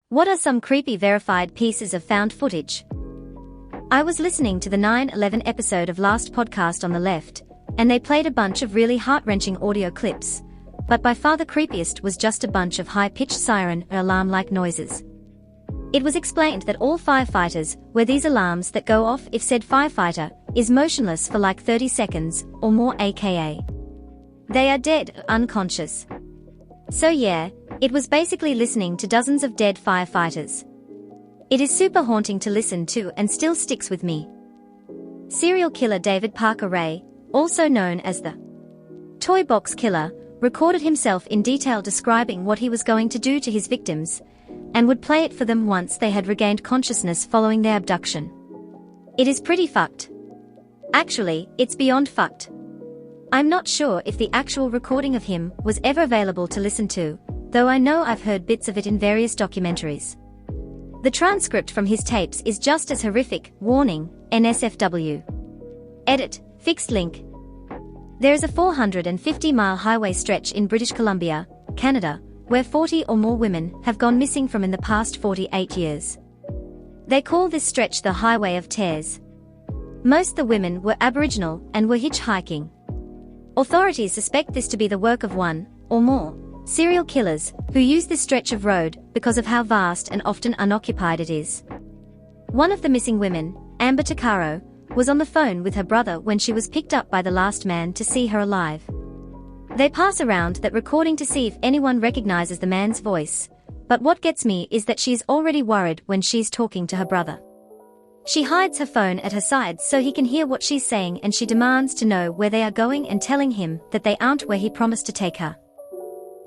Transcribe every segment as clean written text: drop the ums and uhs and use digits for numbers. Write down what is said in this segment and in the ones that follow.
What are some creepy verified pieces of found footage? I was listening to the 9/11 episode of last podcast on the left, and they played a bunch of really heart-wrenching audio clips, but by far the creepiest was just a bunch of high-pitched siren or alarm-like noises. It was explained that all firefighters wear these alarms that go off if said firefighter is motionless for like 30 seconds or more, aka they are dead or unconscious. So yeah, it was basically listening to dozens of dead firefighters. It is super haunting to listen to and still sticks with me. Serial killer David Parker Ray, also known as the Toy Box Killer, recorded himself in detail describing what he was going to do to his victims, and would play it for them once they had regained consciousness following their abduction. It is pretty fucked. Actually, it's beyond fucked. I'm not sure if the actual recording of him was ever available to listen to, though I know I've heard bits of it in various documentaries. The transcript from his tapes is just as horrific. Warning, NSFW. Edit, fixed link. There is a 450-mile highway stretch in British Columbia, Canada, where 40 or more women have gone missing from in the past 48 years. They call this stretch the Highway of Tears. Most of the women were Aboriginal and were hitchhiking. Authorities suspect this to be the work of one, or more, serial killers, who use this stretch of road because of how vast and often unoccupied it is. One of the missing women, Amber Takaro, was on the phone with her brother when she was picked up by the last man to see her alive. They pass around that recording to see if anyone recognizes the man's voice, but what gets me is that she's already worried when she's talking to her brother. She hides her phone at her side so he can hear what she's saying, and she demands to know where they are going and telling him that they aren't where he promised to take her.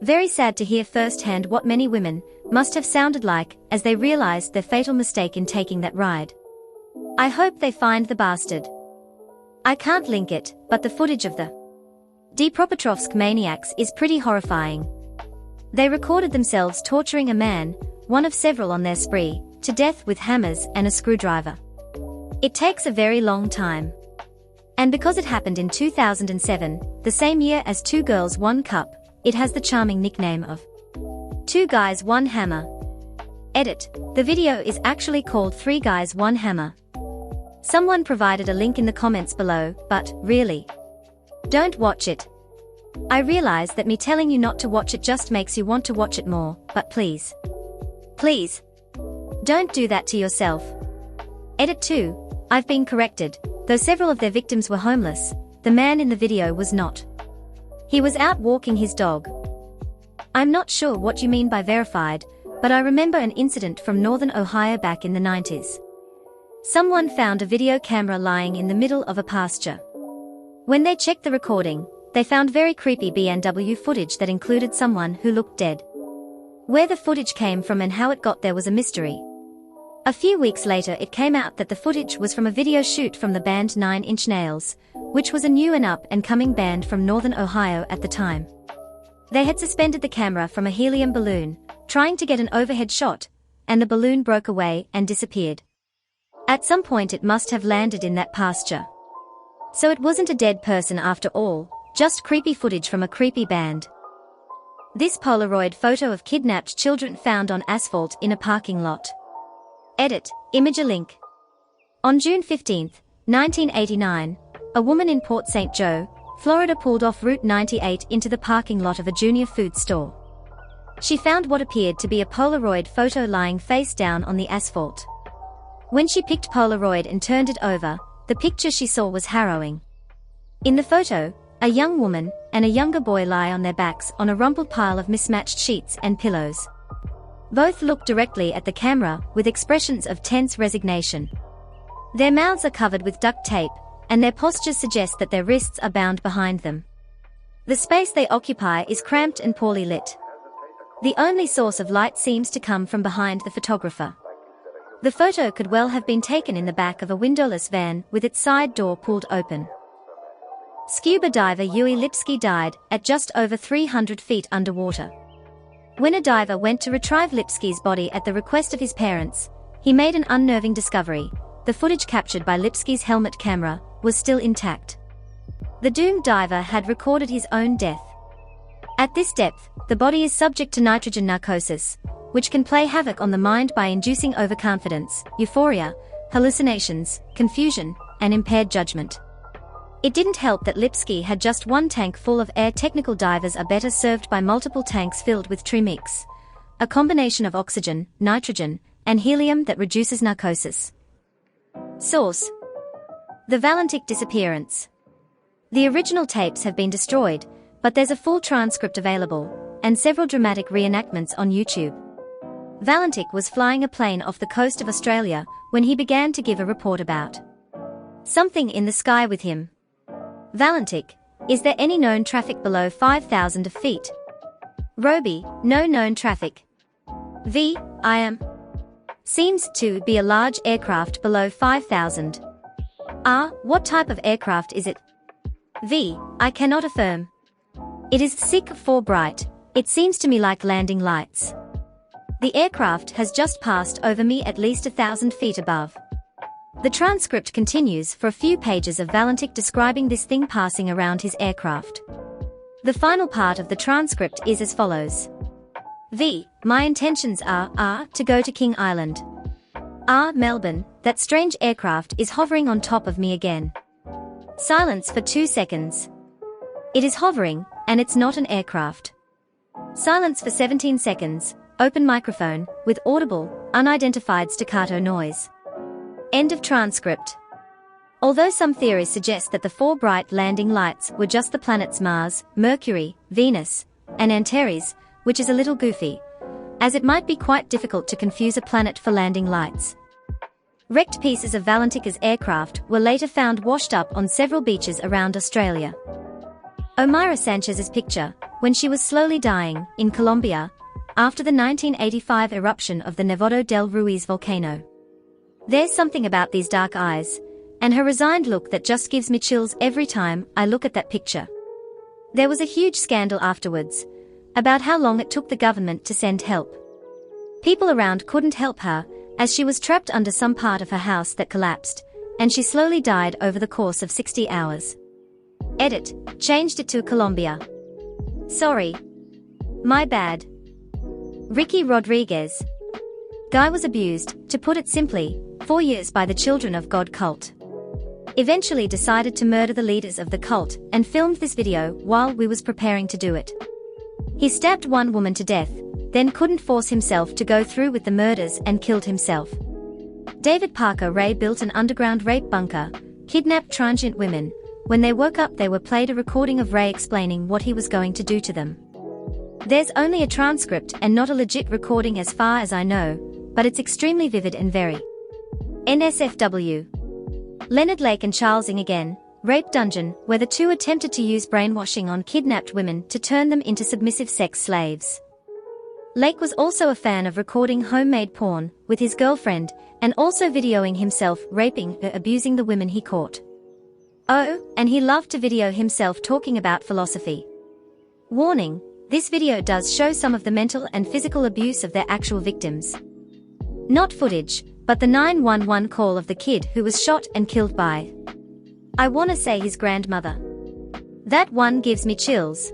Very sad to hear firsthand what many women must have sounded like as they realized their fatal mistake in taking that ride. I hope they find the bastard. I can't link it, but the footage of the Dnipropetrovsk maniacs is pretty horrifying. They recorded themselves torturing a man, one of several on their spree, to death with hammers and a screwdriver. It takes a very long time. And because it happened in 2007, the same year as Two Girls One Cup, it has the charming nickname of Two Guys One Hammer. Edit, the video is actually called Three Guys One Hammer. Someone provided a link in the comments below, but, really, don't watch it. I realize that me telling you not to watch it just makes you want to watch it more, but please, don't do that to yourself. Edit 2, I've been corrected. Though several of their victims were homeless, the man in the video was not. He was out walking his dog. I'm not sure what you mean by verified, but I remember an incident from northern Ohio back in the 90s. Someone found a video camera lying in the middle of a pasture. When they checked the recording, they found very creepy B&W footage that included someone who looked dead. Where the footage came from and how it got there was a mystery. A few weeks later it came out that the footage was from a video shoot from the band 9 Inch Nails, which was a new and up-and-coming band from northern Ohio at the time. They had suspended the camera from a helium balloon, trying to get an overhead shot, and the balloon broke away and disappeared. At some point it must have landed in that pasture. So it wasn't a dead person after all, just creepy footage from a creepy band. This Polaroid photo of kidnapped children found on asphalt in a parking lot. Edit, image a link. On June 15, 1989, a woman in Port St. Joe, Florida pulled off Route 98 into the parking lot of a junior food store. She found what appeared to be a Polaroid photo lying face down on the asphalt. When she picked Polaroid and turned it over, the picture she saw was harrowing. In the photo, a young woman and a younger boy lie on their backs on a rumpled pile of mismatched sheets and pillows. Both look directly at the camera with expressions of tense resignation. Their mouths are covered with duct tape, and their postures suggest that their wrists are bound behind them. The space they occupy is cramped and poorly lit. The only source of light seems to come from behind the photographer. The photo could well have been taken in the back of a windowless van with its side door pulled open. Scuba diver Yui Lipsky died at just over 300 feet underwater. When a diver went to retrieve Lipsky's body at the request of his parents, he made an unnerving discovery. The footage captured by Lipsky's helmet camera was still intact. The doomed diver had recorded his own death. At this depth, the body is subject to nitrogen narcosis, which can play havoc on the mind by inducing overconfidence, euphoria, hallucinations, confusion, and impaired judgment. It didn't help that Lipsky had just one tank full of air. Technical divers are better served by multiple tanks filled with tree mix, a combination of oxygen, nitrogen, and helium that reduces narcosis. Source: The Valentik Disappearance. The original tapes have been destroyed, but there's a full transcript available, and several dramatic reenactments on YouTube. Valentik was flying a plane off the coast of Australia when he began to give a report about something in the sky with him. Valentik: Is there any known traffic below 5,000 feet? Roby: No known traffic. V: I am. Seems to be a large aircraft below 5,000. R: What type of aircraft is it? V: I cannot affirm. It is sick for bright. It seems to me like landing lights. The aircraft has just passed over me at least 1,000 feet above. The transcript continues for a few pages of Valentik describing this thing passing around his aircraft. The final part of the transcript is as follows. V: My intentions are to go to King Island. R: Melbourne, that strange aircraft is hovering on top of me again. Silence for 2 seconds. It is hovering, and it's not an aircraft. Silence for 17 seconds, open microphone, with audible, unidentified staccato noise. End of transcript. Although some theories suggest that the 4 bright landing lights were just the planets Mars, Mercury, Venus, and Antares, which is a little goofy, as it might be quite difficult to confuse a planet for landing lights. Wrecked pieces of Valentik's aircraft were later found washed up on several beaches around Australia. Omaira Sanchez's picture, when she was slowly dying, in Colombia, after the 1985 eruption of the Nevado del Ruiz volcano. There's something about these dark eyes, and her resigned look that just gives me chills every time I look at that picture. There was a huge scandal afterwards, about how long it took the government to send help. People around couldn't help her, as she was trapped under some part of her house that collapsed, and she slowly died over the course of 60 hours. Edit: Changed it to Colombia. Sorry. My bad. Ricky Rodriguez. Guy was abused, to put it simply, 4 years by the Children of God cult. Eventually decided to murder the leaders of the cult and filmed this video while we was preparing to do it. He stabbed one woman to death, then couldn't force himself to go through with the murders and killed himself. David Parker Ray built an underground rape bunker, kidnapped transient women. When they woke up they were played a recording of Ray explaining what he was going to do to them. There's only a transcript and not a legit recording as far as I know, but it's extremely vivid and very NSFW. Leonard Lake and Charles Ng again, Rape Dungeon, where the two attempted to use brainwashing on kidnapped women to turn them into submissive sex slaves. Lake was also a fan of recording homemade porn with his girlfriend and also videoing himself raping or abusing the women he caught. Oh, and he loved to video himself talking about philosophy. Warning: this video does show some of the mental and physical abuse of their actual victims. Not footage, but the 911 call of the kid who was shot and killed by, I wanna say, his grandmother. That one gives me chills.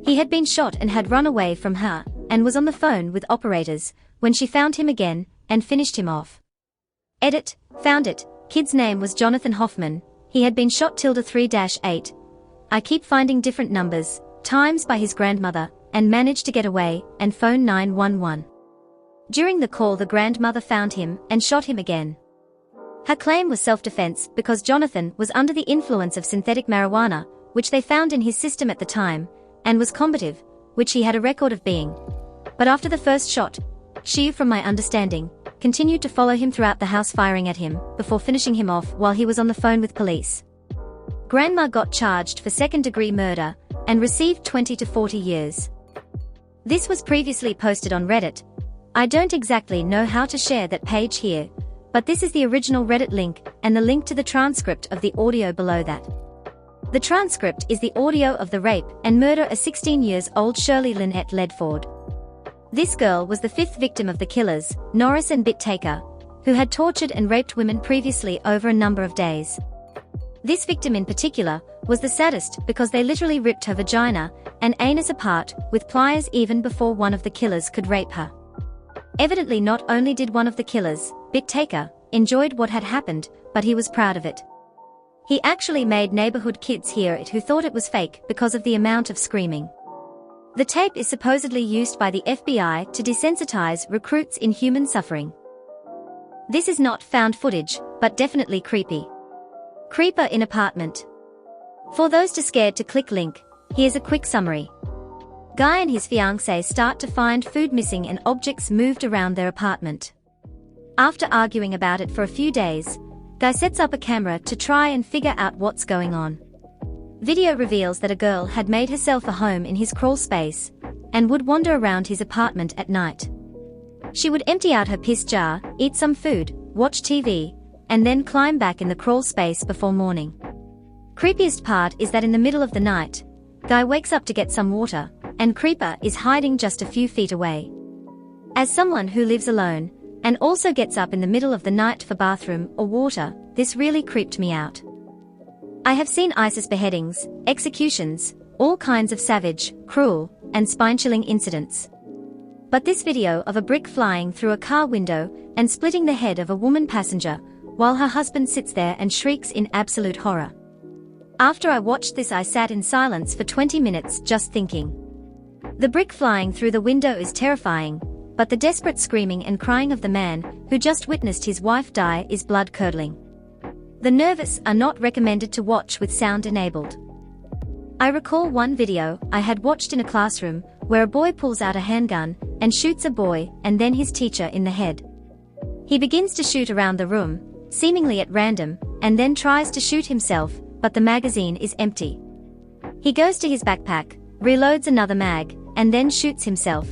He had been shot and had run away from her, and was on the phone with operators when she found him again and finished him off. Edit: Found it. Kid's name was Jonathan Hoffman. He had been shot ~3-8. I keep finding different numbers, times by his grandmother, and managed to get away and phone 911. During the call the grandmother found him and shot him again. Her claim was self-defense because Jonathan was under the influence of synthetic marijuana, which they found in his system at the time, and was combative, which he had a record of being. But after the first shot, she, from my understanding, continued to follow him throughout the house firing at him, before finishing him off while he was on the phone with police. Grandma got charged for second-degree murder, and received 20 to 40 years. This was previously posted on Reddit. I don't exactly know how to share that page here, but this is the original Reddit link, and the link to the transcript of the audio below that. The transcript is the audio of the rape and murder of 16-year-old Shirley Lynette Ledford. This girl was the 5th victim of the killers, Norris and Bittaker, who had tortured and raped women previously over a number of days. This victim in particular was the saddest because they literally ripped her vagina and anus apart with pliers even before one of the killers could rape her. Evidently not only did one of the killers, Bit Taker, enjoyed what had happened, but he was proud of it. He actually made neighborhood kids hear it who thought it was fake because of the amount of screaming. The tape is supposedly used by the FBI to desensitize recruits in human suffering. This is not found footage, but definitely creepy. Creeper in apartment. For those too scared to click link, here's a quick summary. Guy and his fiancée start to find food missing and objects moved around their apartment. After arguing about it for a few days, Guy sets up a camera to try and figure out what's going on. Video reveals that a girl had made herself a home in his crawl space and would wander around his apartment at night. She would empty out her piss jar, eat some food, watch TV, and then climb back in the crawl space before morning. Creepiest part is that in the middle of the night, Guy wakes up to get some water, and Creeper is hiding just a few feet away. As someone who lives alone, and also gets up in the middle of the night for bathroom or water, this really creeped me out. I have seen ISIS beheadings, executions, all kinds of savage, cruel, and spine-chilling incidents. But this video of a brick flying through a car window and splitting the head of a woman passenger, while her husband sits there and shrieks in absolute horror. After I watched this, I sat in silence for 20 minutes just thinking. The brick flying through the window is terrifying, but the desperate screaming and crying of the man who just witnessed his wife die is blood-curdling. The nervous are not recommended to watch with sound enabled. I recall one video I had watched in a classroom where a boy pulls out a handgun and shoots a boy and then his teacher in the head. He begins to shoot around the room, seemingly at random, and then tries to shoot himself, but the magazine is empty. He goes to his backpack, reloads another mag, and then shoots himself.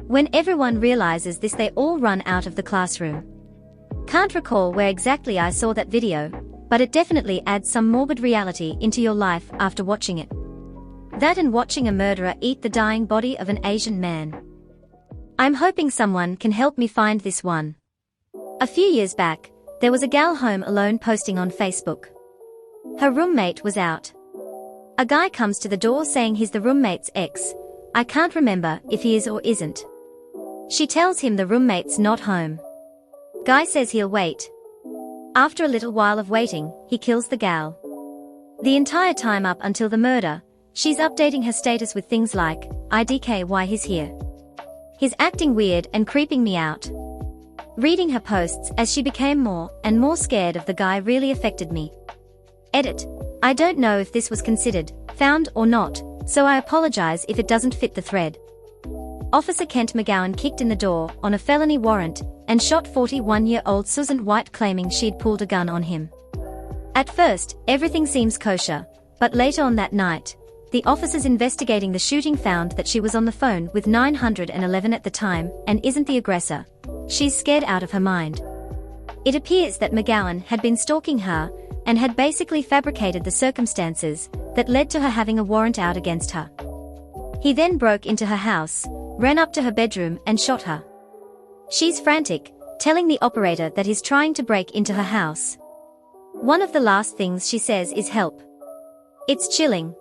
When everyone realizes this, they all run out of the classroom. Can't recall where exactly I saw that video, but it definitely adds some morbid reality into your life after watching it. That and watching a murderer eat the dying body of an Asian man. I'm hoping someone can help me find this one. A few years back, there was a gal home alone posting on Facebook. Her roommate was out. A guy comes to the door saying he's the roommate's ex. I can't remember if he is or isn't. She tells him the roommate's not home. Guy says he'll wait. After a little while of waiting, he kills the gal. The entire time up until the murder, she's updating her status with things like, IDK why he's here. He's acting weird and creeping me out. Reading her posts as she became more and more scared of the guy really affected me. Edit. I don't know if this was considered found or not, so I apologize if it doesn't fit the thread. Officer Kent McGowan kicked in the door on a felony warrant and shot 41-year-old Susan White, claiming she'd pulled a gun on him. At first, everything seems kosher, but later on that night, the officers investigating the shooting found that she was on the phone with 911 at the time and isn't the aggressor. She's scared out of her mind. It appears that McGowan had been stalking her and had basically fabricated the circumstances that led to her having a warrant out against her. He then broke into her house, ran up to her bedroom and shot her. She's frantic, telling the operator that he's trying to break into her house. One of the last things she says is help. It's chilling.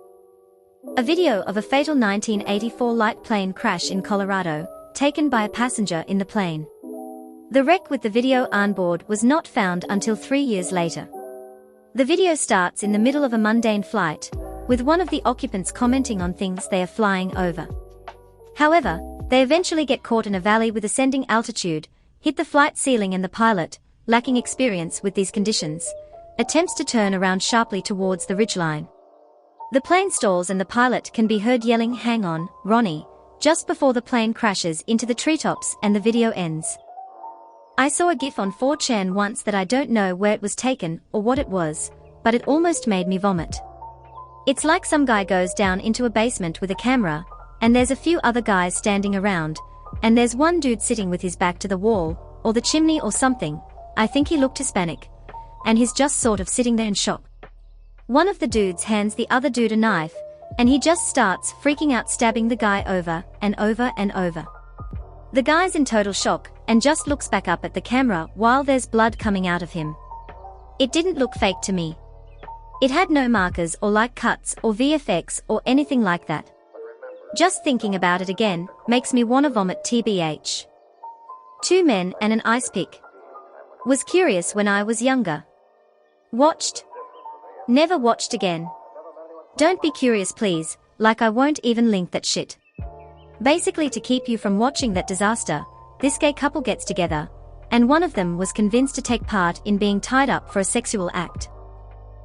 A video of a fatal 1984 light plane crash in Colorado, taken by a passenger in the plane. The wreck with the video on board was not found until 3 years later. The video starts in the middle of a mundane flight, with one of the occupants commenting on things they are flying over. However, they eventually get caught in a valley with ascending altitude, hit the flight ceiling, and the pilot, lacking experience with these conditions, attempts to turn around sharply towards the ridgeline. The plane stalls and the pilot can be heard yelling, "Hang on, Ronnie," just before the plane crashes into the treetops and the video ends. I saw a GIF on 4chan once that I don't know where it was taken or what it was, but it almost made me vomit. It's like some guy goes down into a basement with a camera, and there's a few other guys standing around, and there's one dude sitting with his back to the wall, or the chimney or something. I think he looked Hispanic. And he's just sort of sitting there in shock. One of the dudes hands the other dude a knife, and he just starts freaking out, stabbing the guy over and over and over. The guy's in total shock, and just looks back up at the camera while there's blood coming out of him. It didn't look fake to me. It had no markers or like cuts or VFX or anything like that. Just thinking about it again makes me wanna vomit, tbh. 2 men and an ice pick. Was curious when I was younger. Watched. Never watched again. Don't be curious please, like I won't even link that shit. Basically to keep you from watching that disaster, this gay couple gets together, and one of them was convinced to take part in being tied up for a sexual act.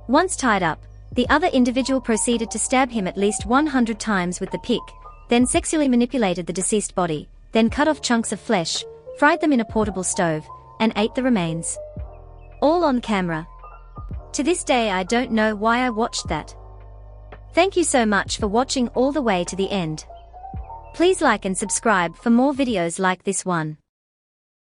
Once tied up, the other individual proceeded to stab him at least 100 times with the pick, then sexually manipulated the deceased body, then cut off chunks of flesh, fried them in a portable stove, and ate the remains. All on camera. To this day I don't know why I watched that. Thank you so much for watching all the way to the end. Please like and subscribe for more videos like this one.